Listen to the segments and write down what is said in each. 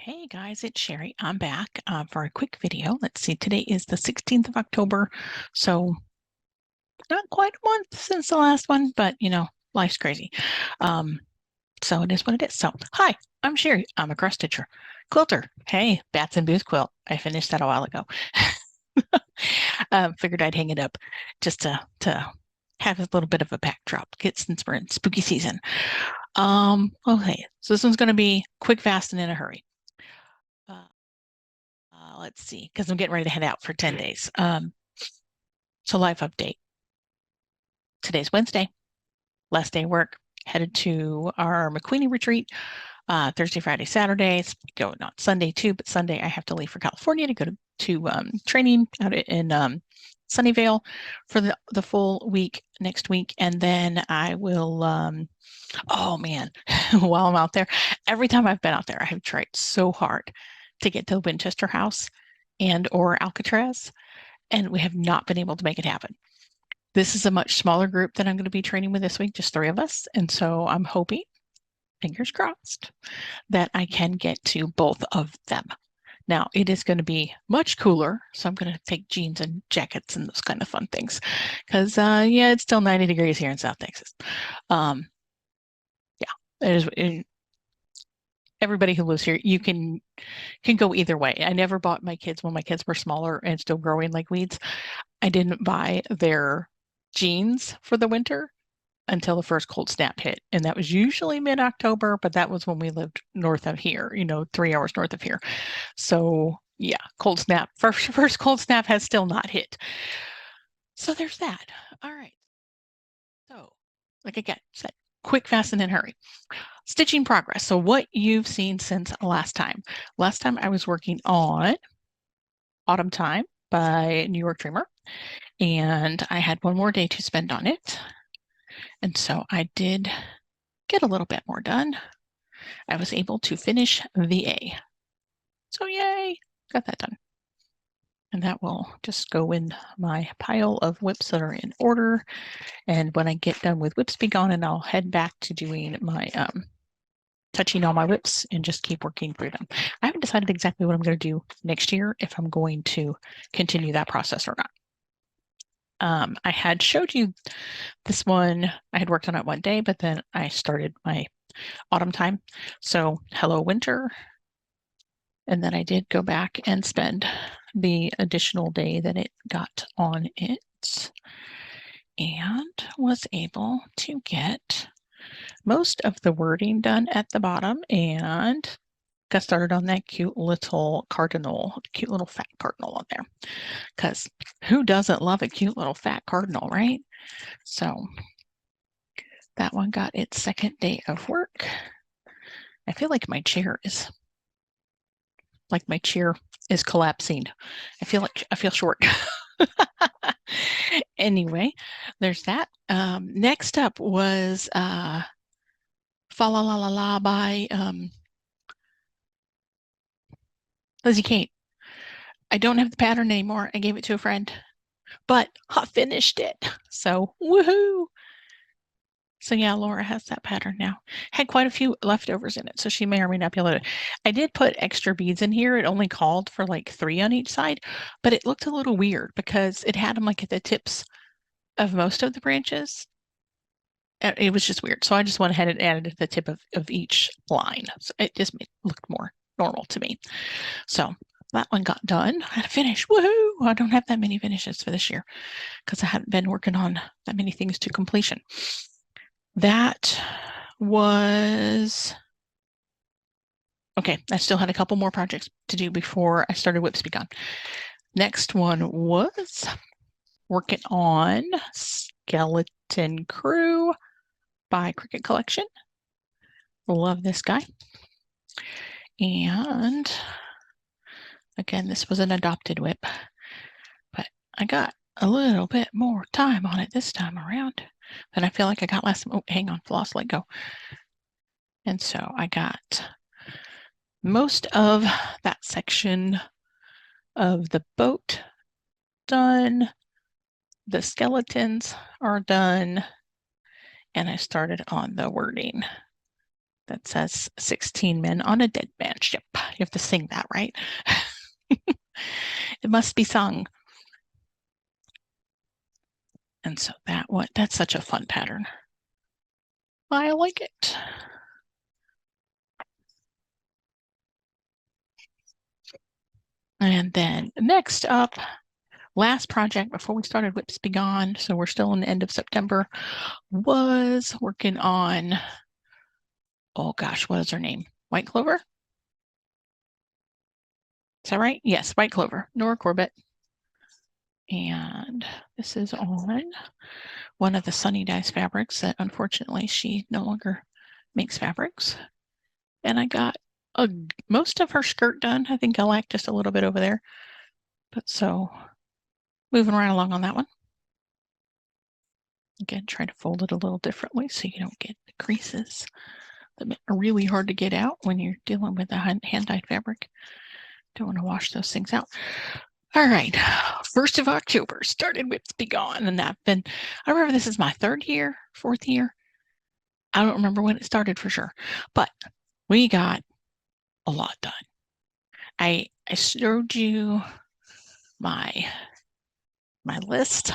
Hey guys, it's Sherry. I'm back for a quick video. Let's see, today is the 16th of October, so not quite a month since the last one, but life's crazy. Um, so it is what it is. So, hi, I'm Sherry. I'm a cross stitcher, quilter. Hey, Bats and Booth quilt. I finished that a while ago. Figured I'd hang it up just to have a little bit of a backdrop, since we're in spooky season. Okay, so this one's going to be quick, fast, and in a hurry. Uh, let's see, because I'm getting ready to head out for 10 days. So life update. Today's Wednesday, last day of work. Headed to our McQueenie retreat Thursday, Friday, Saturdays. Go not Sunday too, but Sunday I have to leave for California to go to training out in Sunnyvale for the full week next week, and then I will. Oh man, while I'm out there, every time I've been out there, I have tried so hard to get to the Winchester House and or Alcatraz, and we have not been able to make it happen. This is a much smaller group that I'm going to be training with this week, just three of us. And so I'm hoping, fingers crossed, that I can get to both of them. Now, it is going to be much cooler, so I'm going to take jeans and jackets and those kind of fun things because, yeah, it's still 90 degrees here in South Texas. Yeah, everybody who lives here, you can go either way. I never bought my kids when my kids were smaller and still growing like weeds. I didn't buy their jeans for the winter until the first cold snap hit. And that was usually mid-October, but that was when we lived north of here, 3 hours north of here. So yeah, cold snap. First cold snap has still not hit. So there's that. All right. So, like again, said, quick, fast, and in hurry. Stitching progress. So what you've seen since last time. Last time I was working on Autumn Time by New York Dreamer, and I had one more day to spend on it. And so I did get a little bit more done. I was able to finish VA. So yay, got that done. And that will just go in my pile of whips that are in order. And when I get done with whips be gone, and I'll head back to doing my touching all my whips and just keep working through them. I haven't decided exactly what I'm going to do next year, if I'm going to continue that process or not. I had showed you this one. I had worked on it one day, but then I started my Autumn Time. So hello winter. And then I did go back and spend the additional day that it got on it and was able to get most of the wording done at the bottom and got started on that cute little fat cardinal on there. Because who doesn't love a cute little fat cardinal, right? So that one got its second day of work. I feel like my chair is collapsing. I feel short. Anyway, there's that. Next up was Fa La La La La by Lizzie Kate. I don't have the pattern anymore. I gave it to a friend, but I finished it. So woohoo! So yeah, Laura has that pattern now. Had quite a few leftovers in it, so she may or may not be able to. I did put extra beads in here. It only called for like 3 on each side, but it looked a little weird because it had them like at the tips of most of the branches. It was just weird. So I just went ahead and added the tip of each line. So it just looked more normal to me. So that one got done. I had to finish. Woohoo! I don't have that many finishes for this year because I haven't been working on that many things to completion. That was okay. I still had a couple more projects to do before I started Whips Be Gone. Next one was working on Skeleton Crew by Cricket Collection. Love this guy. And again, this was an adopted whip, but I got a little bit more time on it this time around than I feel like I got last time. Oh, hang on, floss, let go. And so I got most of that section of the boat done. The skeletons are done. And I started on the wording that says 16 men on a dead man ship. You have to sing that, right? It must be sung. And so that's such a fun pattern. I like it. And then next up, last project before we started Whips Be Gone, so we're still in the end of September, was working on, oh gosh, what is her name? White Clover? Is that right? Yes, White Clover, Nora Corbett. And this is on one of the Sunny Dyes fabrics that unfortunately she no longer makes fabrics. And I got most of her skirt done. I think I lack just a little bit over there. But so moving right along on that one. Again, try to fold it a little differently so you don't get the creases that are really hard to get out when you're dealing with a hand-dyed fabric. Don't want to wash those things out. All right, 1st of October, started Whips Be Gone, and I remember this is my 3rd year, 4th year. I don't remember when it started for sure, but we got a lot done. I showed you my list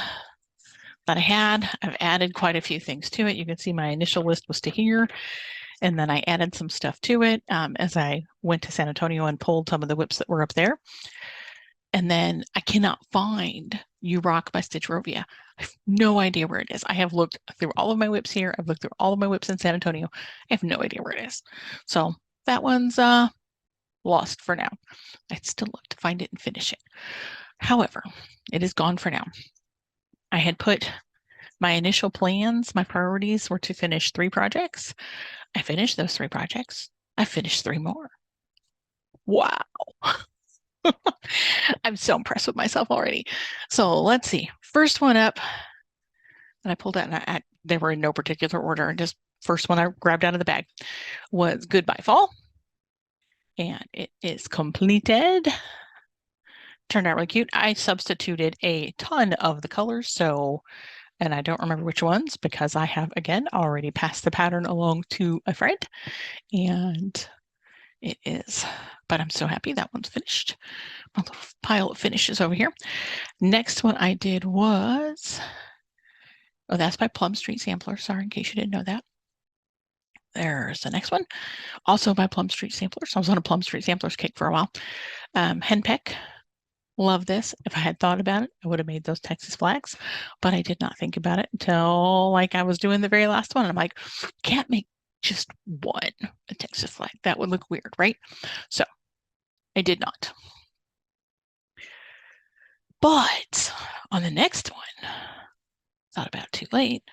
that I had. I've added quite a few things to it. You can see my initial list was to here, and then I added some stuff to it as I went to San Antonio and pulled some of the whips that were up there. And then I cannot find You Rock by Stitch Rovia. I have no idea where it is. I have looked through all of my whips here. I've looked through all of my whips in San Antonio. I have no idea where it is. So that one's lost for now. I'd still love to find it and finish it. However, it is gone for now. I had put my initial plans, my priorities were to finish 3 projects. I finished those 3 projects. I finished 3 more. Wow. I'm so impressed with myself already. So let's see. First one up, and I pulled out, and they were in no particular order. And just first one I grabbed out of the bag was Goodbye Fall. And it is completed. Turned out really cute. I substituted a ton of the colors, and I don't remember which ones because I have, again, already passed the pattern along to a friend. And it is, but I'm so happy that one's finished. My little pile of finishes over here. Next one I did was, oh, that's by Plum Street Sampler. Sorry, in case you didn't know that. There's the next one, also by Plum Street Samplers. I was on a Plum Street Samplers kick for a while. Henpeck, love this. If I had thought about it, I would have made those Texas flags, but I did not think about it until like I was doing the very last one. And I'm like, can't make just one a Texas flag. That would look weird, right? So I did not. But on the next one, thought about too late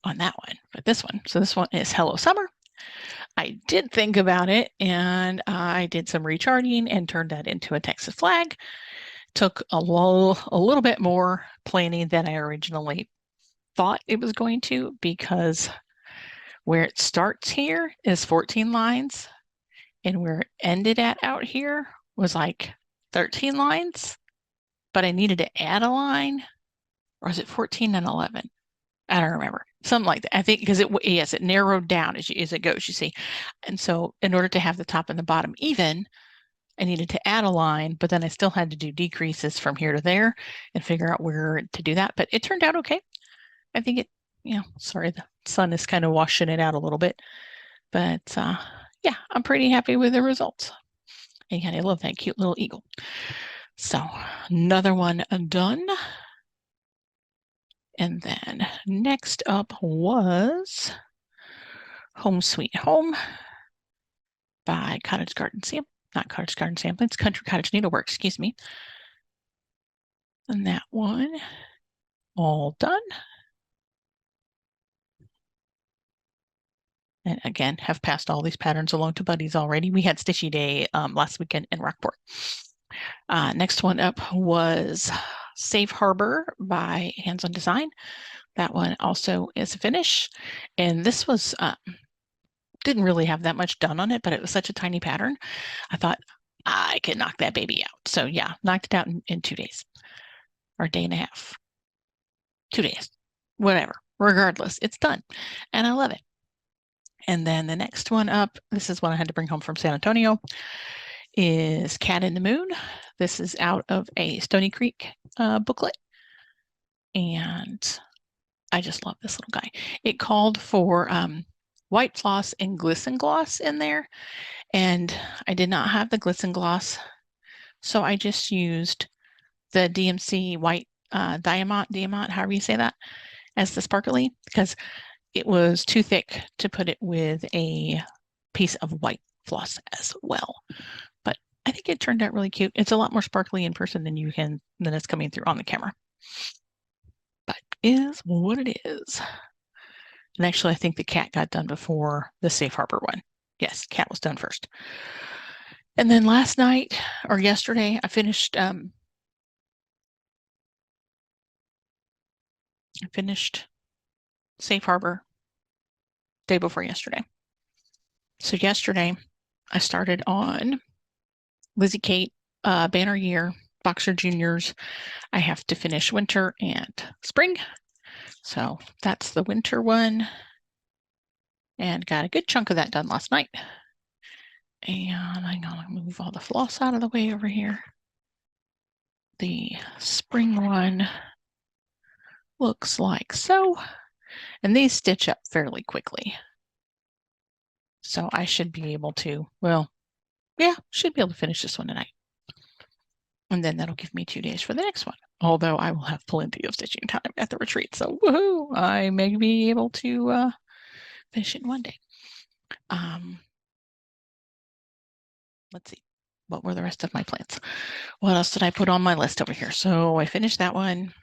on that one, but this one. So this one is Hello Summer. I did think about it, and I did some recharting and turned that into a Texas flag. Took a little bit more planning than I originally thought it was going to, because where it starts here is 14 lines, and where it ended at out here was like 13 lines, but I needed to add a line, or is it 14 and 11? I don't remember, something like that. I think because it narrowed down as it goes, you see. And so in order to have the top and the bottom even, I needed to add a line, but then I still had to do decreases from here to there and figure out where to do that. But it turned out okay. I think sorry, the sun is kind of washing it out a little bit, but yeah, I'm pretty happy with the results. And I love that cute little eagle. So another one done. And then next up was Home Sweet Home by Cottage Garden Sampling. Not Cottage Garden Sampling, it's Country Cottage Needlework, excuse me. And that one, all done. And again, have passed all these patterns along to buddies already. We had Stitchy Day last weekend in Rockport. Next one up was Safe Harbor by Hands on Design. That one also is a finish. And this was, didn't really have that much done on it, but it was such a tiny pattern. I thought I could knock that baby out. So yeah, knocked it out in 2 days, or a day and a half. 2 days, whatever. Regardless, it's done. And I love it. And then the next one up, this is one I had to bring home from San Antonio, is Cat in the Moon. This is out of a Stony Creek booklet. And I just love this little guy. It called for white floss and glisten gloss in there. And I did not have the glisten gloss. So I just used the DMC white diamond, however you say that, as the sparkly, because it was too thick to put it with a piece of white floss as well. But I think it turned out really cute. It's a lot more sparkly in person than it's coming through on the camera. But is what it is. And actually, I think the cat got done before the Safe Harbor one. Yes, cat was done first. And then last night or yesterday, I finished Safe Harbor day before yesterday. So yesterday, I started on Lizzie Kate, Banner Year, Boxer Juniors. I have to finish winter and spring. So that's the winter one. And got a good chunk of that done last night. And I'm going to move all the floss out of the way over here. The spring one looks like so. And these stitch up fairly quickly. So I should be able to, should be able to finish this one tonight. And then that'll give me 2 days for the next one. Although I will have plenty of stitching time at the retreat. So woohoo, I may be able to finish it in one day. Let's see. What were the rest of my plans? What else did I put on my list over here? So I finished that one.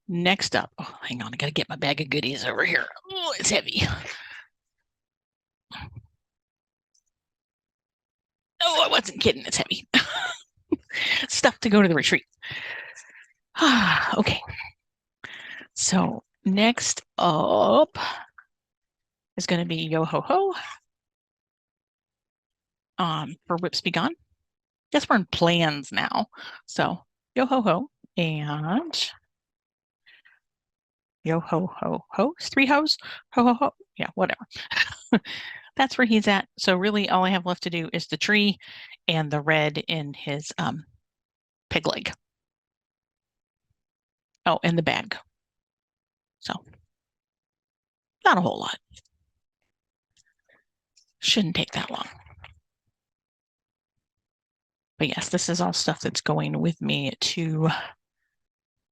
Next up, oh, hang on, I gotta get my bag of goodies over here. Oh, it's heavy. No, I wasn't kidding. It's heavy. Stuff to go to the retreat. Okay. So next up is going to be Yo Ho Ho for Whips Be Gone. Guess we're in plans now. So Yo Ho Ho and Yo Ho Ho Ho. 3 hoes? Ho Ho Ho. Yeah, whatever. That's where he's at. So really all I have left to do is the tree and the red in his pig leg. Oh, and the bag. So not a whole lot. Shouldn't take that long. But yes, this is all stuff that's going with me to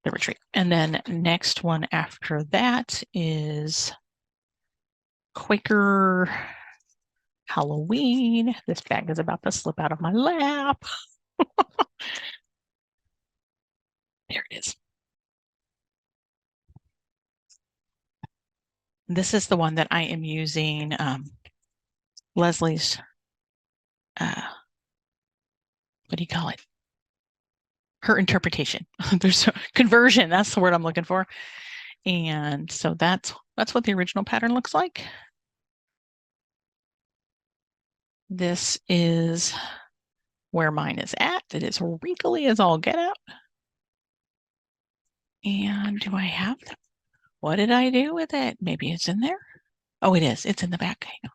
the retreat. And then next one after that is Quaker Halloween. This bag is about to slip out of my lap. There it is. This is the one that I am using Leslie's, what do you call it? Her interpretation. There's a conversion. That's the word I'm looking for. And so that's what the original pattern looks like. This is where mine is at. It is wrinkly as all get out. And do I have them? What did I do with it? Maybe it's in there. Oh, it is. It's in the back. Hang on.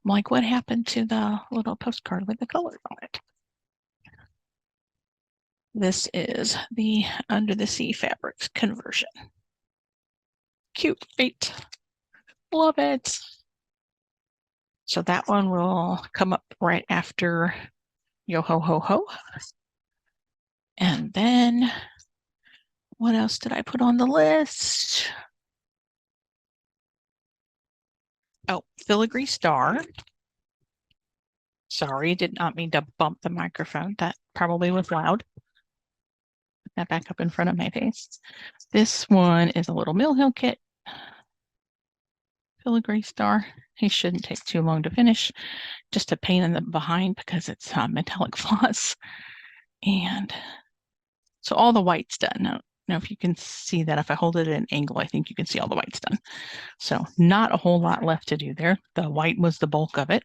I'm like, what happened to the little postcard with the colors on it? This is the Under the Sea Fabrics conversion. Cute, right? Love it. So that one will come up right after Yo Ho Ho Ho. And then what else did I put on the list? Oh, Filigree Star. Sorry, did not mean to bump the microphone. That probably was loud. Put that back up in front of my face. This one is a little Mill Hill kit. Filigree Star. He shouldn't take too long to finish. Just a pain in the behind because it's metallic floss. And so all the white's done. Now, if you can see that, if I hold it at an angle, I think you can see all the white's done. So not a whole lot left to do there. The white was the bulk of it.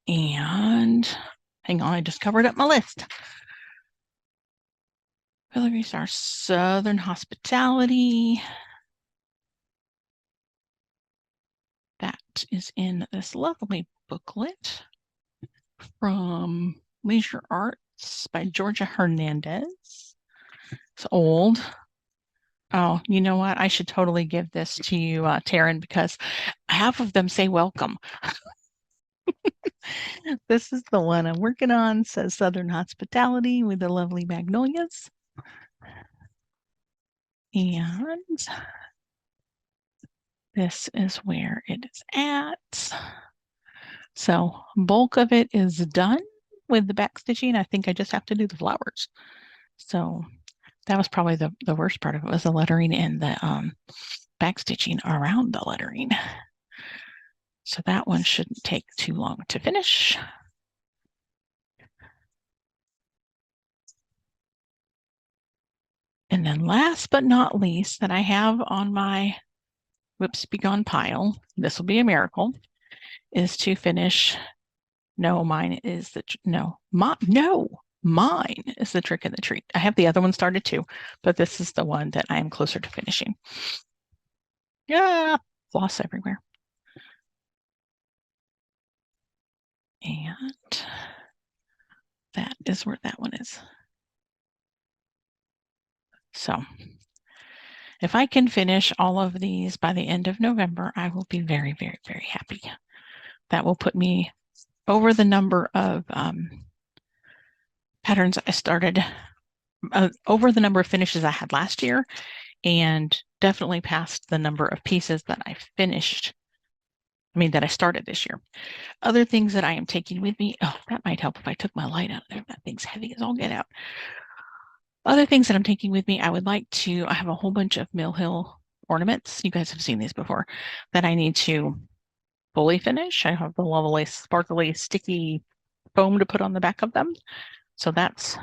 And hang on, I just covered up my list. Filigree Star Southern Hospitality. is in this lovely booklet from Leisure Arts by Georgia Hernandez. It's old. Oh, you know what? I should totally give this to you, Taryn, because half of them say welcome. This is the one I'm working on, says Southern Hospitality with the lovely magnolias. And this is where it is at. So bulk of it is done with the back stitching. I think I just have to do the flowers. So that was probably the worst part of it, was the lettering and the back stitching around the lettering. So that one shouldn't take too long to finish. And then last but not least that I have on my Whoops Be Gone pile, this will be a miracle, is to finish. No, mine is the, no, mine is the trick of the treat. I have the other one started too, but this is the one that I am closer to finishing. Yeah, floss everywhere. And that is where that one is. So if I can finish all of these by the end of November, I will be very, very, very happy. That will put me over the number of patterns I started, over the number of finishes I had last year, and definitely past the number of pieces that I finished. I mean, that I started this year. Other things that I am taking with me, oh, that might help if I took my light out of there. That thing's heavy as all get out. Other things that I'm taking with me, I would like to, I have a whole bunch of Mill Hill ornaments. You guys have seen these before, that I need to fully finish. I have the lovely, sparkly, sticky foam to put on the back of them. So that's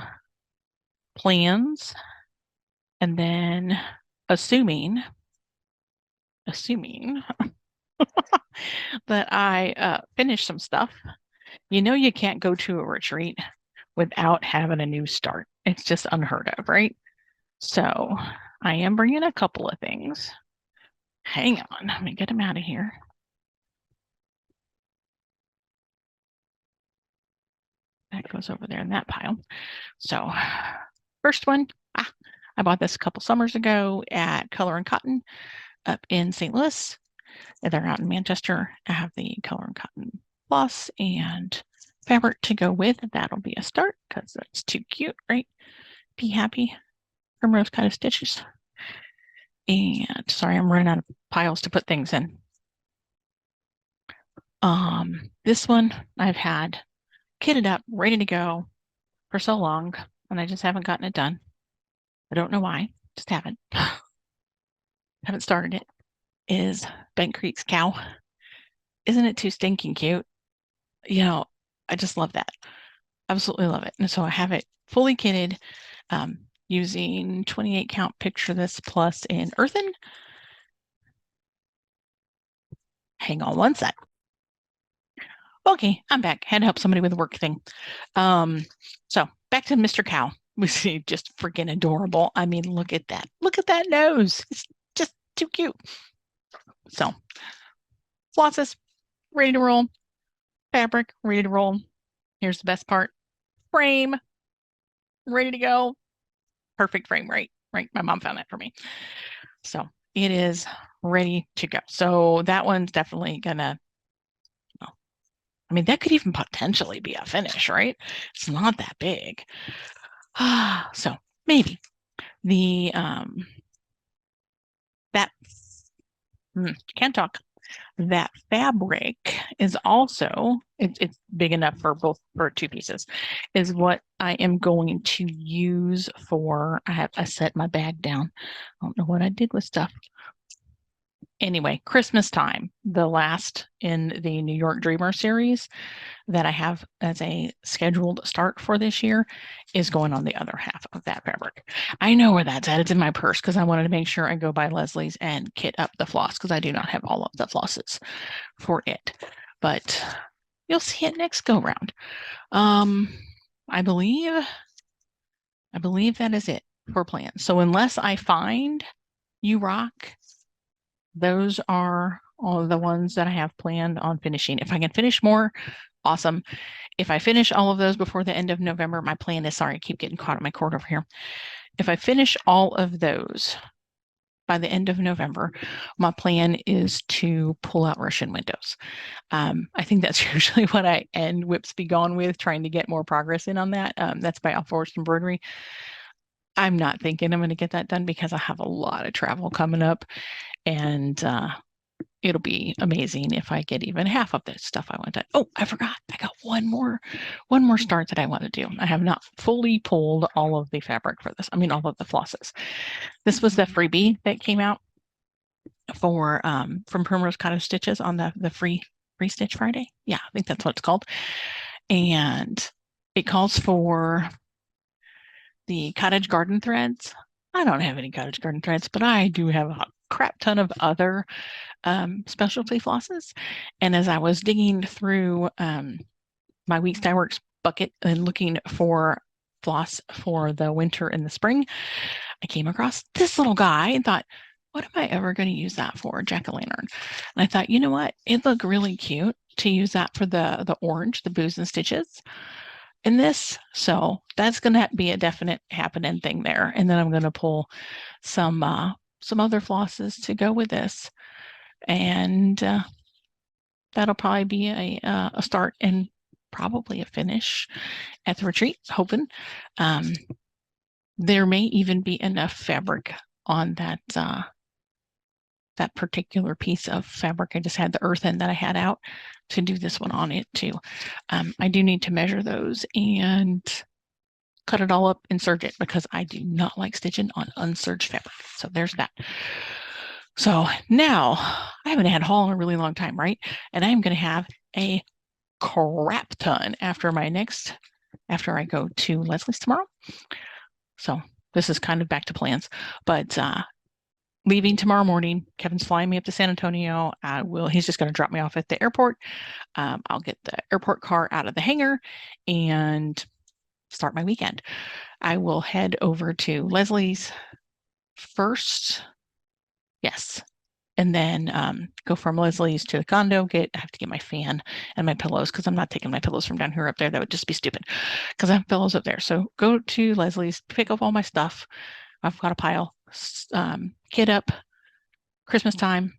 plans. And then assuming that I finish some stuff, you know, you can't go to a retreat without having a new start. It's just unheard of, right? So I am bringing a couple of things. Hang on, let me get them out of here. That goes over there in that pile. So first one, I bought this a couple summers ago at Color and Cotton up in St. Louis. They're out in Manchester. I have the Color and Cotton floss and fabric to go with. That'll be a start because that's too cute, right? Be happy. Primrose kind of stitches. And sorry, I'm running out of piles to put things in. This one I've had kitted up, ready to go for so long, and I just haven't gotten it done. I don't know why, just haven't. Haven't started it. Is Bent Creek's cow. Isn't it too stinking cute? You know, I just love that. Absolutely love it. And so I have it fully kitted, using 28 count Picture This Plus in earthen. Hang on one sec. Okay, I'm back. Had to help somebody with a work thing. So back to Mr. Cow. We see just freaking adorable. I mean, look at that. Look at that nose. It's just too cute. So flosses, ready to roll. Fabric, ready to roll. Here's the best part. Frame, ready to go. Perfect frame, right? Right. My mom found that for me. So it is ready to go. So that one's definitely gonna, well, I mean, that could even potentially be a finish, right? It's not that big. So maybe the that can't talk. That fabric is also it's big enough for both, for two pieces, is what I am going to use for, I set my bag down. I don't know what I did with stuff. Anyway, Christmas time, the last in the New York Dreamer series that I have as a scheduled start for this year is going on the other half of that fabric. I know where that's at. It's in my purse because I wanted to make sure I go by Leslie's and kit up the floss because I do not have all of the flosses for it. But you'll see it next go round. I believe that is it for plans. So unless I find You Rock, those are all of the ones that I have planned on finishing. If I can finish more, awesome. If I finish all of those before the end of November, my plan is, sorry, I keep getting caught in my cord over here. If I finish all of those by the end of November, my plan is to pull out Russian windows. I think that's usually what I end Whips Be Gone with, trying to get more progress in on that. That's by Alforest Embroidery. I'm not thinking I'm going to get that done because I have a lot of travel coming up, and it'll be amazing if I get even half of this stuff I want to. Oh, I forgot. I got one more start that I want to do. I have not fully pulled all of the fabric for this. I mean, all of the flosses. This was the freebie that came out for from Primrose Cottage Stitches on the free Stitch Friday. Yeah, I think that's what it's called. And it calls for the cottage garden threads. I don't have any cottage garden threads, but I do have a crap ton of other specialty flosses. And as I was digging through my Weeks Dye Works bucket and looking for floss for the winter and the spring, I came across this little guy and thought, what am I ever going to use that for? Jack-o'-lantern. And I thought, you know what? It'd look really cute to use that for the orange, the Boos and Stitches in this. So that's going to be a definite happening thing there. And then I'm going to pull some other flosses to go with this. And that'll probably be a start and probably a finish at the retreat, hoping. There may even be enough fabric on that that particular piece of fabric. I just had the earthen that I had out to do this one on it too. I do need to measure those and cut it all up and serge it because I do not like stitching on unserged fabric. So there's that. So now I haven't had haul in a really long time, right? And I am going to have a crap ton after I go to Leslie's tomorrow. So this is kind of back to plans, but leaving tomorrow morning. Kevin's flying me up to San Antonio. He's just going to drop me off at the airport. I'll get the airport car out of the hangar and start my weekend. I will head over to Leslie's first. Yes. And then go from Leslie's to the condo. I have to get my fan and my pillows because I'm not taking my pillows from down here up there. That would just be stupid because I have pillows up there. So go to Leslie's, pick up all my stuff. I've got a pile. Kid up, Christmas time,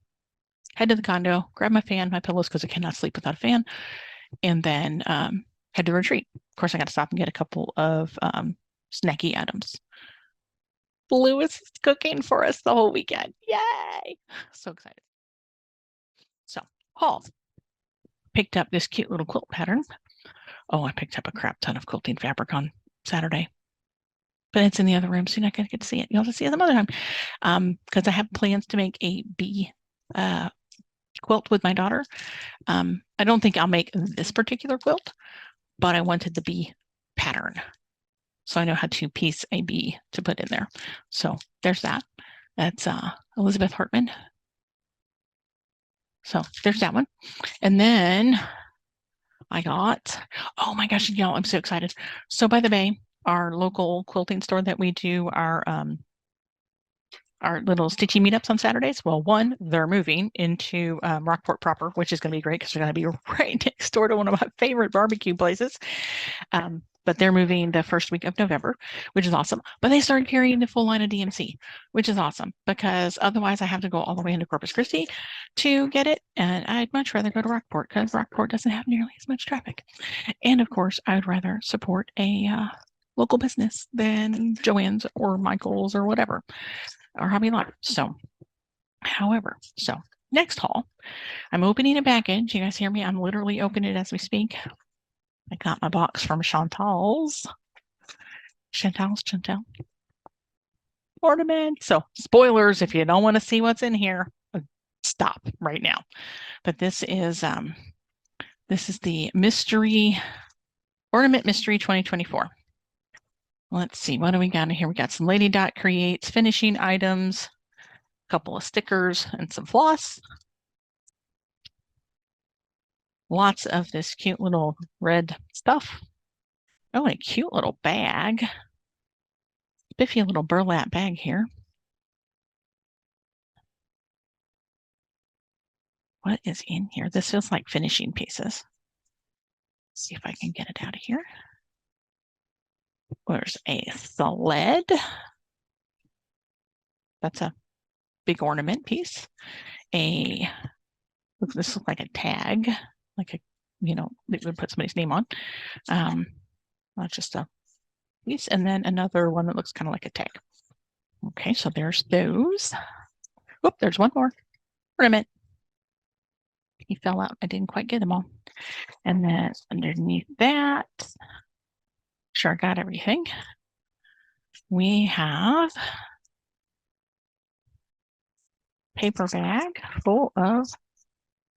head to the condo, grab my fan, my pillows because I cannot sleep without a fan, and then head to retreat. Of course, I got to stop and get a couple of snacky items. Lewis is cooking for us the whole weekend. Yay! So excited. So, haul. Picked up this cute little quilt pattern. Oh, I picked up a crap ton of quilting fabric on Saturday. But it's in the other room, so you're not going to get to see it. You'll have to see it some other time. Because I have plans to make a bee quilt with my daughter. I don't think I'll make this particular quilt, but I wanted the bee pattern. So I know how to piece a bee to put in there. So there's that. That's Elizabeth Hartman. So there's that one. And then I got, oh my gosh, y'all, I'm so excited. So by the Bay, our local quilting store that we do our little stitchy meetups on Saturdays. Well, one, they're moving into Rockport proper, which is going to be great because they're going to be right next door to one of my favorite barbecue places. But they're moving the first week of November, which is awesome. But they started carrying the full line of DMC, which is awesome because otherwise I have to go all the way into Corpus Christi to get it. And I'd much rather go to Rockport because Rockport doesn't have nearly as much traffic. And of course, I would rather support a local business than Joann's or Michael's or whatever, or Hobby Lobby. So, however, next haul, I'm opening a package. You guys hear me? I'm literally opening it as we speak. I got my box from Chantal's ornament. So, spoilers, if you don't want to see what's in here, stop right now. But this is the Ornament Mystery 2024. Let's see, what do we got in here? We got some Lady Dot Creates finishing items, a couple of stickers, and some floss. Lots of this cute little red stuff. Oh, and a cute little bag. Spiffy little burlap bag here. what is in here? This feels like finishing pieces. Let's see if I can get it out of here. There's a sled. That's a big ornament piece. This looks like a tag, like a, that would put somebody's name on. Not just a piece. And then another one that looks kind of like a tag. Okay, so there's those. Oop, there's one more ornament. He fell out. I didn't quite get them all. And then underneath that, sure, I got everything. We have paper bag full of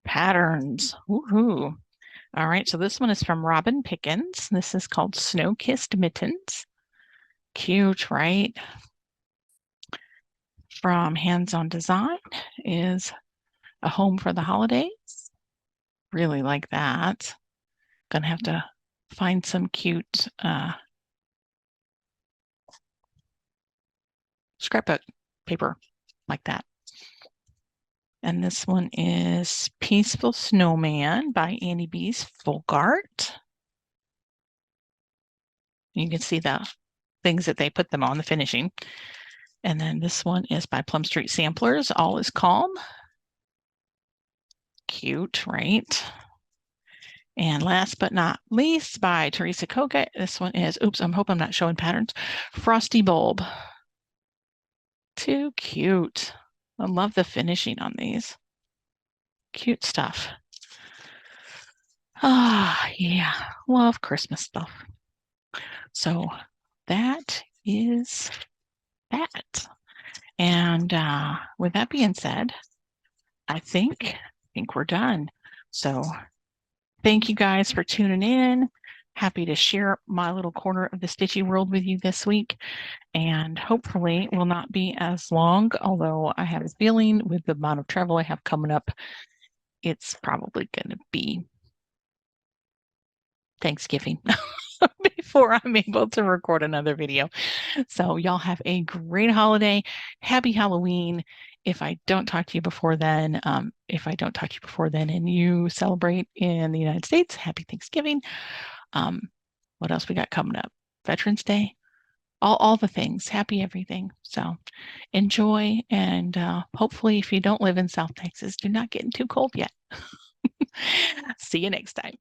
patterns. Woohoo. All right, so this one is from Robin Pickens. This is called Snow Kissed Mittens. Cute, right? From Hands On Design is A Home for the Holidays. Really like that. Gonna have to find some cute scrapbook paper like that. And this one is Peaceful Snowman by Annie B's Folgart. You can see the things that they put them on, the finishing. And then this one is by Plum Street Samplers, All Is Calm. Cute, right? And last but not least, by Teresa Koga, this one is, oops, I hope I'm not showing patterns, Frosty Bulb. Too cute. I love the finishing on these. Cute stuff. Ah, yeah, love Christmas stuff. So that is that. And with that being said, I think we're done. So thank you guys for tuning in. Happy to share my little corner of the Stitchy world with you this week. And hopefully it will not be as long, although I have a feeling with the amount of travel I have coming up, it's probably going to be Thanksgiving before I'm able to record another video. So y'all have a great holiday. Happy Halloween. If I don't talk to you before then, and you celebrate in the United States, happy Thanksgiving. What else we got coming up? Veterans Day, all the things, happy everything. So enjoy, and hopefully if you don't live in South Texas, do not get too cold yet. See you next time.